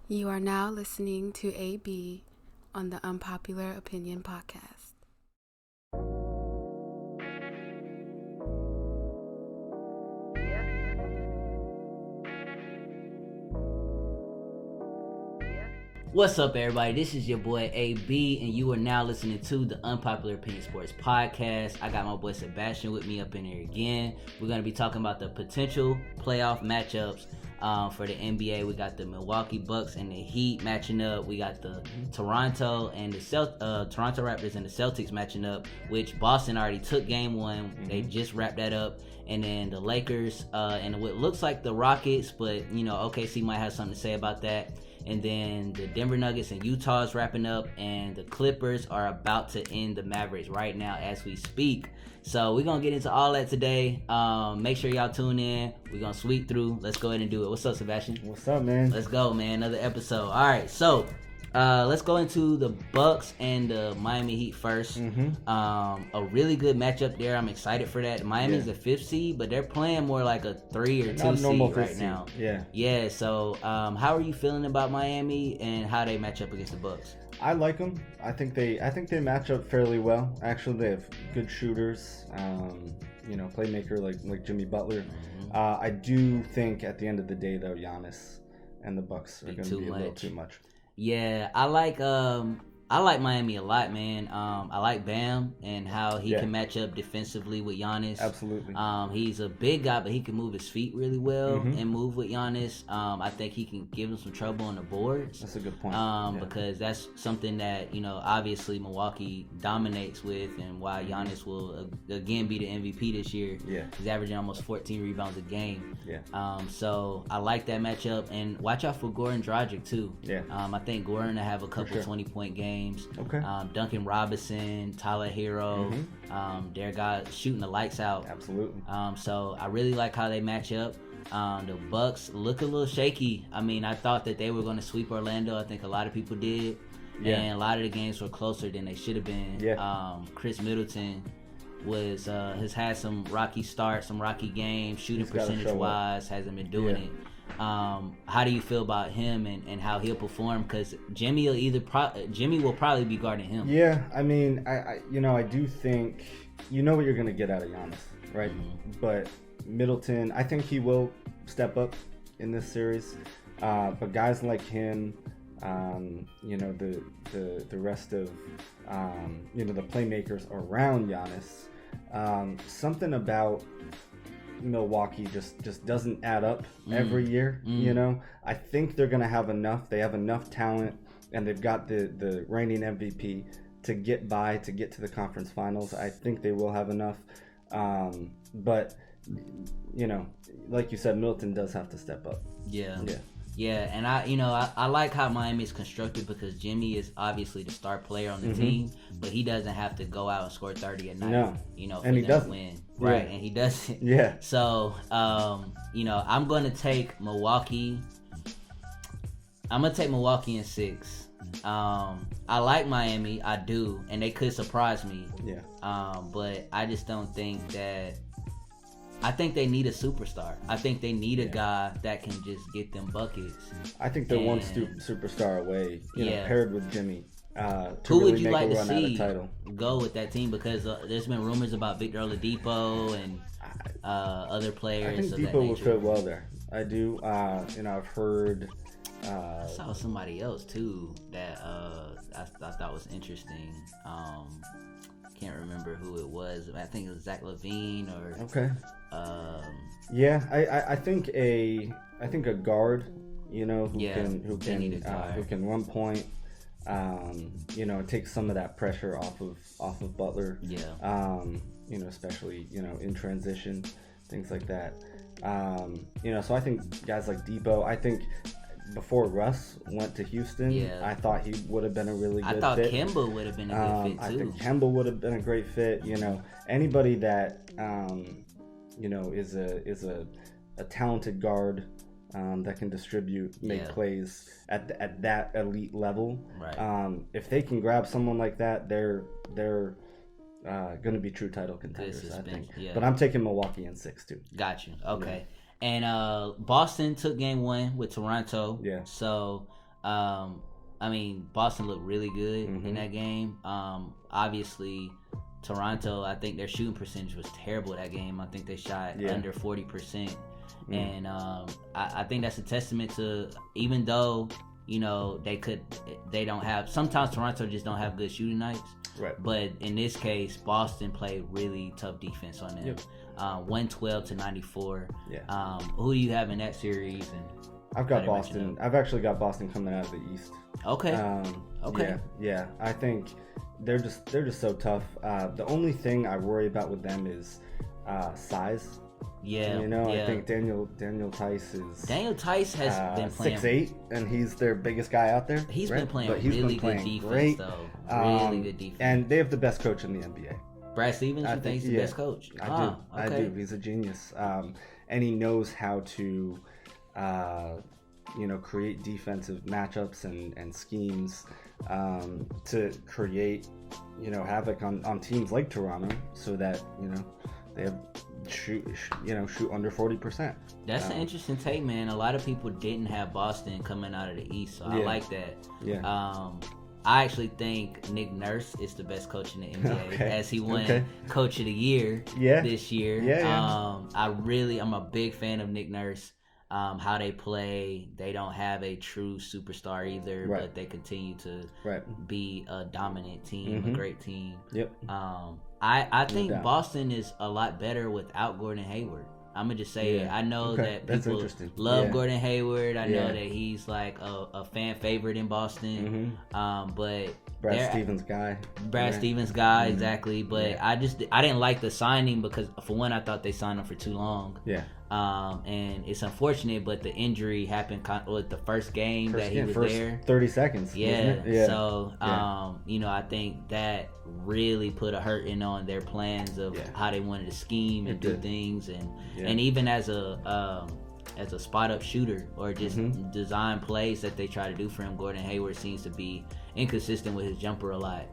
You are now listening to AB on the Unpopular Opinion Podcast. What's up, everybody? This is your boy AB, and you are now listening to the Unpopular Opinion Sports Podcast. I got my boy Sebastian with me up in here again. We're going to be talking about the potential playoff matchups for the NBA. We got the Milwaukee Bucks and the Heat matching up. We got the Toronto and the Toronto Raptors and the Celtics matching up, which Boston already took game one. Mm-hmm. They just wrapped that up. And then the Lakers and what looks like the Rockets, but OKC might have something to say about that. And then the Denver Nuggets and Utah is wrapping up, and the Clippers are about to end the Mavericks right now as we speak. So we're going to get into all that today. Make sure y'all tune in. We're going to sweep through. Let's go ahead and do it. What's up, Sebastian? What's up, man? Let's go, man. Another episode. All right, so let's go into the Bucks and the Miami Heat first. Mm-hmm. A really good matchup there. I'm excited for that. Miami's the 5th seed, but they're playing more like a 3 or 2 seed right now. Yeah. So, how are you feeling about Miami and how they match up against the Bucks? I like them. I think they match up fairly well. Actually, they have good shooters. Playmaker like Jimmy Butler. Mm-hmm. I do think at the end of the day, though, Giannis and the Bucks are going to be a little too much. Yeah, I like Miami a lot, man. I like Bam and how he can match up defensively with Giannis. Absolutely. He's a big guy, but he can move his feet really well and move with Giannis. I think he can give him some trouble on the boards. That's a good point. Because that's something that, obviously Milwaukee dominates with, and why Giannis will again be the MVP this year. Yeah. He's averaging almost 14 rebounds a game. Yeah. So I like that matchup, and watch out for Goran Dragic too. Yeah. I think Goran will have a couple 20-point games. Okay. Duncan Robinson, Tyler Hero, their guys shooting the lights out. Absolutely. So I really like how they match up. The Bucks look a little shaky. I mean, I thought that they were going to sweep Orlando. I think a lot of people did. Yeah. And a lot of the games were closer than they should have been. Yeah. Chris Middleton has had some rocky starts, some rocky games, shooting percentage-wise, hasn't been doing it. How do you feel about him and how he'll perform? Because Jimmy will probably be guarding him. Yeah, I mean, I do think what you're gonna get out of Giannis, right? Mm-hmm. But Middleton, I think he will step up in this series. But guys like him, the rest of the playmakers around Giannis, something about Milwaukee just doesn't add up every year. I think they're gonna have enough. They have enough talent, and they've got the reigning MVP to get to the conference finals. I think they will have enough. But like you said, Middleton does have to step up. Yeah, and I like how Miami is constructed, because Jimmy is obviously the star player on the team, but he doesn't have to go out and score 30 a night. For and he them doesn't to win. Right, and he doesn't. Yeah. So, I'm going to take Milwaukee. I'm going to take Milwaukee in 6. I like Miami, I do, and they could surprise me. Yeah. But I just don't think that. I think they need a superstar. I think they need a guy that can just get them buckets. I think they're one superstar away, paired with Jimmy. Who really would you like to see go with that team? Because there's been rumors about Victor Oladipo and other players. I think Depot would fit well there. I do. I've heard. I saw somebody else too that I thought was interesting. Can't remember who it was. I think it was Zach LaVine or. Okay. I think a guard. Who can run point. Take some of that pressure off of Butler. Yeah. Especially in transition, things like that. So I think guys like Depot. I think before Russ went to Houston, I thought he would have been a really good fit. I thought Kemba would have been a good fit too. I think Kemba would have been a great fit. Anybody that is a talented guard. That can distribute, make plays at that elite level. Right. If they can grab someone like that, they're going to be true title contenders, I think. Yeah. But I'm taking Milwaukee in 6 too. Got you. Okay. Yeah. And Boston took game 1 with Toronto. Yeah. So I mean, Boston looked really good in that game. Obviously, Toronto, I think their shooting percentage was terrible that game. I think they shot under 40%. And I think that's a testament to, even though, you know, they don't have, sometimes Toronto just don't have good shooting nights. Right. But in this case, Boston played really tough defense on them. 112-94. Yeah. Who do you have in that series? And I've got Boston. I've actually got Boston coming out of the East. Okay. Okay. Yeah. I think they're just so tough. The only thing I worry about with them is size. Yeah. You know, I think Daniel Tice has been playing 6'8", and he's their biggest guy out there. He's been playing really good defense, great. though. Really good defense. And they have the best coach in the NBA. Brad Stevens, you think he's the best coach? I do. He's a genius. And he knows how to, create defensive matchups and schemes to create, havoc on teams like Toronto, so that, they have shoot under 40%. That's an interesting take, man. A lot of people didn't have Boston coming out of the East, so I like that. Yeah. I actually think Nick Nurse is the best coach in the NBA, as he won Coach of the Year this year. I'm a big fan of Nick Nurse. How they play, they don't have a true superstar either, but they continue to be a dominant team, a great team. Yep. I think Boston is a lot better without Gordon Hayward. I'm gonna just say it. I know that people love Gordon Hayward. I know that he's like a fan favorite in Boston. But Brad Stevens guy. Stevens guy, exactly. But I didn't like the signing because, for one, I thought they signed him for too long. Yeah. And it's unfortunate, but the injury happened with the first game that he was there. 30 seconds. Yeah. So, I think that really put a hurting on their plans of how they wanted to scheme and do things, and even as a spot up shooter or just design plays that they try to do for him, Gordon Hayward seems to be inconsistent with his jumper a lot.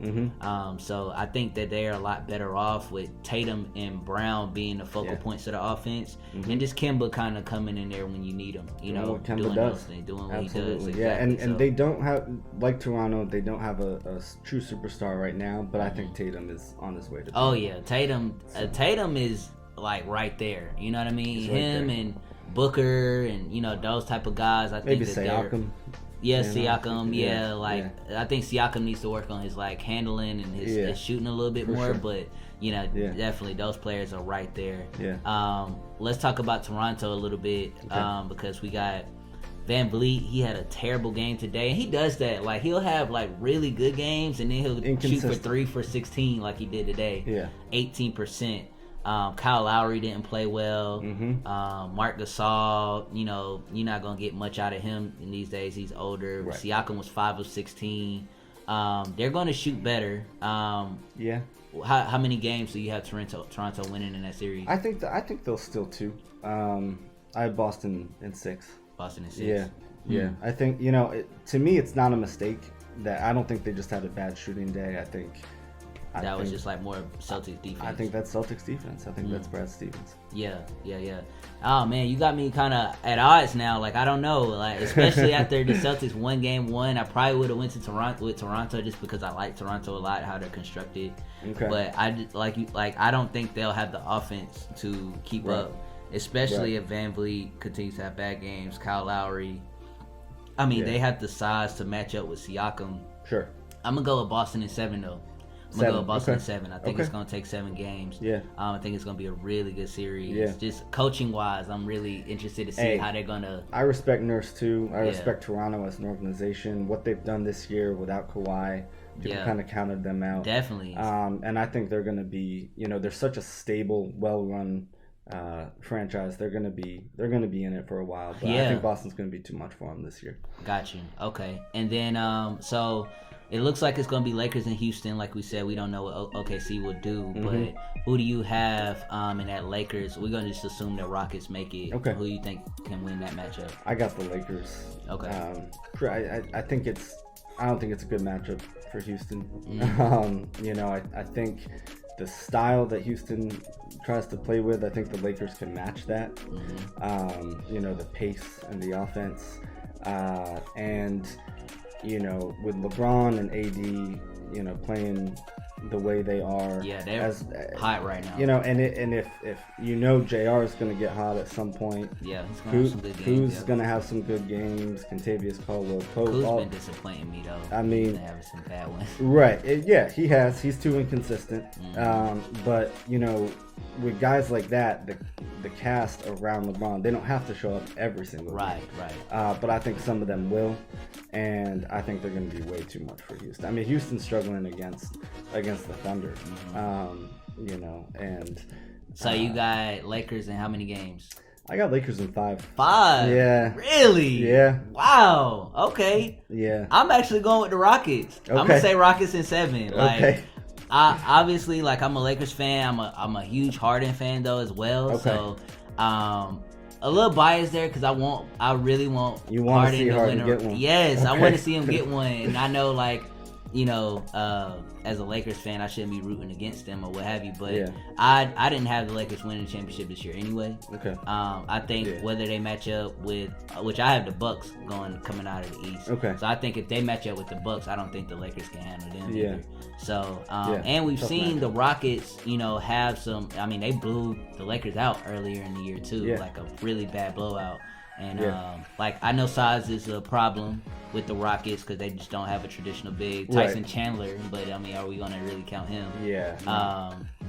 So I think that they are a lot better off with Tatum and Brown being the focal points of the offense, and just Kemba kind of coming in there when you need him, doing what he does. Exactly. Yeah, and they don't have, like Toronto, they don't have a true superstar right now, but I think Tatum is on his way to Tatum is like right there, you know what I mean? Him and Booker and those type of guys, I think maybe that Siakam. Siakam. I think Siakam needs to work on his handling and his shooting a little bit more. But definitely those players are right there. Let's talk about Toronto a little bit because we got Van Vliet. He had a terrible game today, and he does that. He'll have really good games, and then he'll shoot for 3 for 16 like he did today. 18%. Kyle Lowry didn't play well. Marc Gasol, you're not gonna get much out of him in these days. He's older. Siakam was 5 of 16. They're gonna shoot better. How many games do you have Toronto winning in that series? I think they'll still 2. I have Boston in 6. Boston in 6. Yeah. I think to me it's not a mistake. That I don't think they just had a bad shooting day. I think was just more Celtics defense. I think that's Celtics defense. I think that's Brad Stevens. Yeah. Oh man, you got me kind of at odds now. I don't know. Especially after the Celtics won game 1, I probably would have went to Toronto just because I like Toronto a lot, how they're constructed. Okay. But I don't think they'll have the offense to keep up, especially if Van Vliet continues to have bad games. Kyle Lowry. I mean, they have the size to match up with Siakam. Sure. I'm gonna go with Boston in 7 though. I'm going to go with Boston in 7. I think it's going to take 7 games. Yeah. I think it's going to be a really good series. Yeah. Just coaching-wise, I'm really interested to see how they're going to... I respect Nurse, too. I respect Toronto as an organization. What they've done this year without Kawhi, people kind of counted them out. Definitely. And I think they're going to be... they're such a stable, well-run franchise. They're going to be in it for a while. But I think Boston's going to be too much for them this year. Got you. Okay. And then, so... It looks like it's going to be Lakers in Houston. Like we said, we don't know what OKC will do. But who do you have in that Lakers? We're going to just assume that Rockets make it. Okay. Who do you think can win that matchup? I got the Lakers. Okay. I don't think it's a good matchup for Houston. I think the style that Houston tries to play with, I think the Lakers can match that. The pace and the offense. And with LeBron and AD, playing the way they are. Yeah, they're hot right now. And if JR is going to get hot at some point. Yeah, he's going to have some good games. Who's going to have some good games? Contavious Caldwell Pope. Who's been disappointing me, though. I mean, he's been having some bad ones. Right. He has. He's too inconsistent. But, with guys like that, the cast around LeBron, they don't have to show up every single game. Right. But I think some of them will. And I think they're going to be way too much for Houston. I mean, Houston's struggling against the Thunder, and so you got Lakers in how many games? I got Lakers in 5. 5? Yeah. Really? Yeah. Wow. Okay. Yeah. I'm actually going with the Rockets. Okay. I'm gonna say Rockets in 7. Okay. Obviously, I'm a Lakers fan. I'm a huge Harden fan though as well. Okay. So, a little biased there because I really want Harden to win. Get one. Yes, okay. I want to see him get one, and I know as a Lakers fan, I shouldn't be rooting against them or what have you, but I didn't have the Lakers winning the championship this year anyway. Okay. I think whether they match up with, which I have the Bucks coming out of the East. Okay. So I think if they match up with the Bucks, I don't think the Lakers can handle them either. So, and we've seen the Rockets, have some. I mean, they blew the Lakers out earlier in the year too, like a really bad blowout. And I know size is a problem with the Rockets because they just don't have a traditional big. Tyson Chandler, but I mean, are we gonna really count him? Yeah.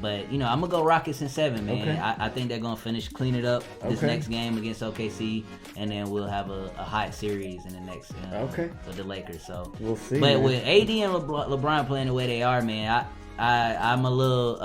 But I'm gonna go Rockets in 7, man. Okay. I think they're gonna clean it up this next game against OKC, and then we'll have a hot series in the next. For the Lakers, so we'll see. But with AD and LeBron playing the way they are, man, I'm a little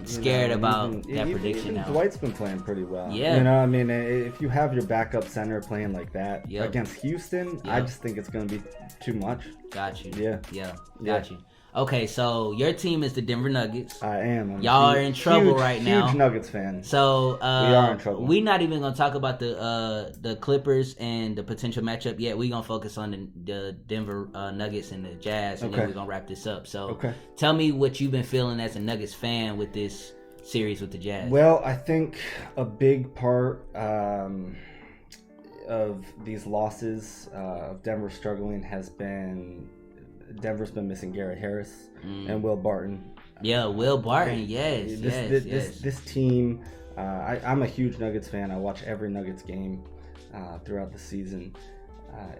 scared about that prediction now. Dwight's been playing pretty well. Yeah. I mean, if you have your backup center playing like that against Houston, I just think it's going to be too much. Got you. Yeah. Got you. Okay, so your team is the Denver Nuggets. I am. Y'all are in trouble right now. Huge Nuggets fan. So we are in trouble. We're not even gonna talk about the Clippers and the potential matchup yet. We're gonna focus on the Denver Nuggets and the Jazz, and then we're gonna wrap this up. So tell me what you've been feeling as a Nuggets fan with this series with the Jazz. Well, I think a big part of these losses of Denver struggling has been Denver's been missing Garrett Harris and Will Barton. Yeah, Will Barton. Yes. This team. I'm a huge Nuggets fan. I watch every Nuggets game throughout the season,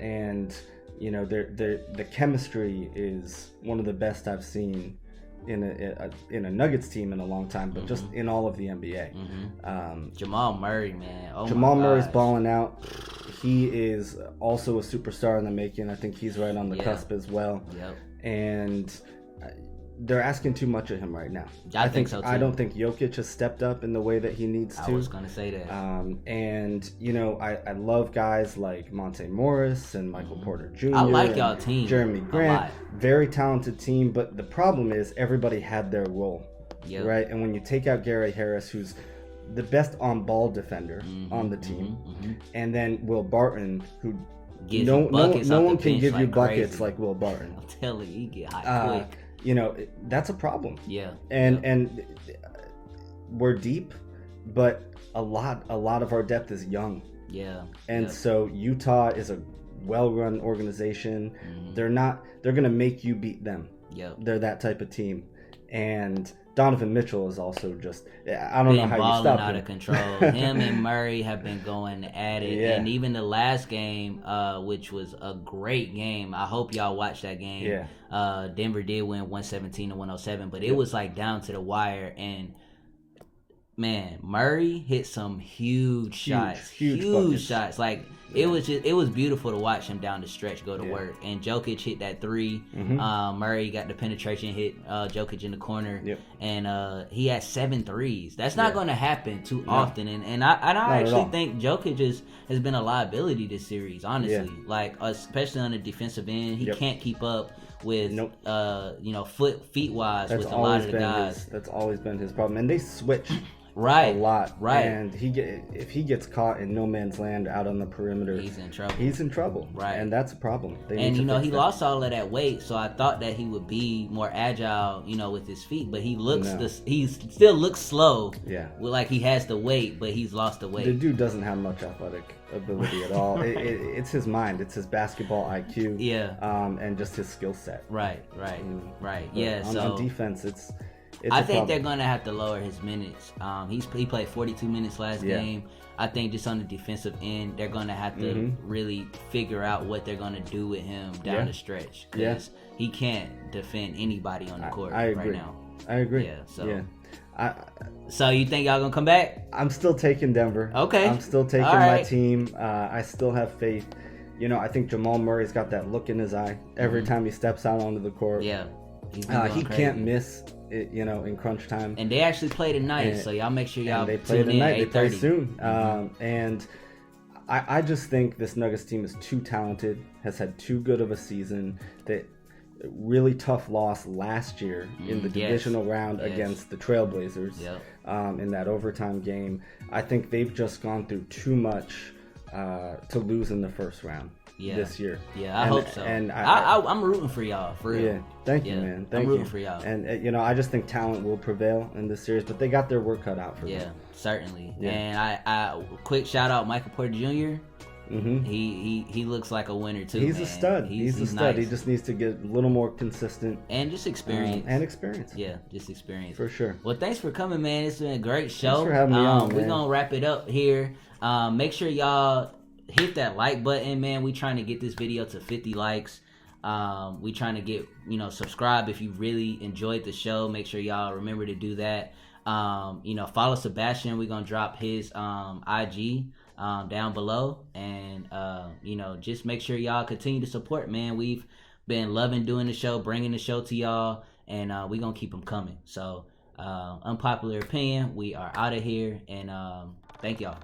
and the chemistry is one of the best I've seen in a Nuggets team in a long time, but just in all of the NBA. Jamal Murray, man. Jamal Murray's balling out. He is also a superstar in the making. I think he's right on the cusp as well. Yep. And they're asking too much of him right now. I think so too. I don't think Jokic has stepped up in the way that he needs to. I was going to say that. And I love guys like Monte Morris and Michael Porter Jr. I like y'all team. Jeremy Grant. Very talented team, but the problem is everybody had their role. Yep. Right? And when you take out Garrett Harris, who's the best on-ball defender on the team, and then Will Barton, who no one can give you buckets like Will Barton. I'm telling you, he get hot quick. That's a problem. Yeah. And we're deep, but a lot of our depth is young. Yeah. And so Utah is a well-run organization. They're gonna make you beat them. Yeah. They're that type of team. And Donovan Mitchell is also just, I don't know how you stop him. Out of control. Him and Murray have been going at it. Yeah. And even the last game, which was a great game. I hope y'all watched that game. Yeah. Denver did win 117-107, but it was like down to the wire. And man, Murray hit some huge shots. Huge shots. Like it was beautiful to watch him down the stretch go to work. And Jokic hit that 3. Murray got the penetration hit Jokic in the corner. Yep. And he had 7 threes. That's not going to happen too often. And I actually think Jokic has been a liability this series, honestly. Yeah. Like especially on the defensive end, he can't keep up with feet wise with a lot of the guys. That's always been his problem. And they switch Right. a lot. Right. And if he gets caught in no man's land out on the perimeter, he's in trouble. He's in trouble. Right. And that's a problem. And, he lost all of that weight, so I thought that he would be more agile, with his feet, but he still looks slow. Yeah. Like he has the weight, but he's lost the weight. The dude doesn't have much athletic ability at all. It's his mind. It's his basketball IQ. Yeah. And just his skill set. Right. Yeah. On defense, it's I think they're gonna have to lower his minutes. He played 42 minutes last game. I think just on the defensive end, they're gonna have to really figure out what they're gonna do with him down the stretch, because he can't defend anybody on the court right now. I agree. Yeah. So. Yeah. So you think y'all gonna come back? I'm still taking Denver. Okay. I'm still taking my team. I still have faith. I think Jamal Murray's got that look in his eye every time he steps out onto the court. Yeah. He can't miss it, in crunch time. And they actually play tonight, so y'all make sure y'all they play tune tonight. in. They play soon. And I just think this Nuggets team is too talented, has had too good of a season. That really tough loss last year in the divisional round against the Trailblazers in that overtime game. I think they've just gone through too much to lose in the first round this year. Yeah, I hope so. And I'm rooting for y'all, for real. Yeah, thank you, man. I'm rooting for y'all. And I just think talent will prevail in this series, but they got their work cut out for them. Yeah, certainly. Yeah. And I quick shout out Michael Porter Jr. Mm-hmm. He looks like a winner too. He's a stud. He's a stud. Nice. He just needs to get a little more consistent and just experience. Yeah, just experience for sure. Well, thanks for coming, man. It's been a great show. Thanks for having me on, man. We're gonna wrap it up here. Make sure y'all hit that like button, man. We trying to get this video to 50 likes. We trying to get subscribe if you really enjoyed the show. Make sure y'all remember to do that. Follow Sebastian. We're gonna drop his IG down below, and just make sure y'all continue to support, man. We've been loving doing the show, bringing the show to y'all, and we're gonna keep them coming. So Unpopular Opinion, we are out of here, and thank y'all.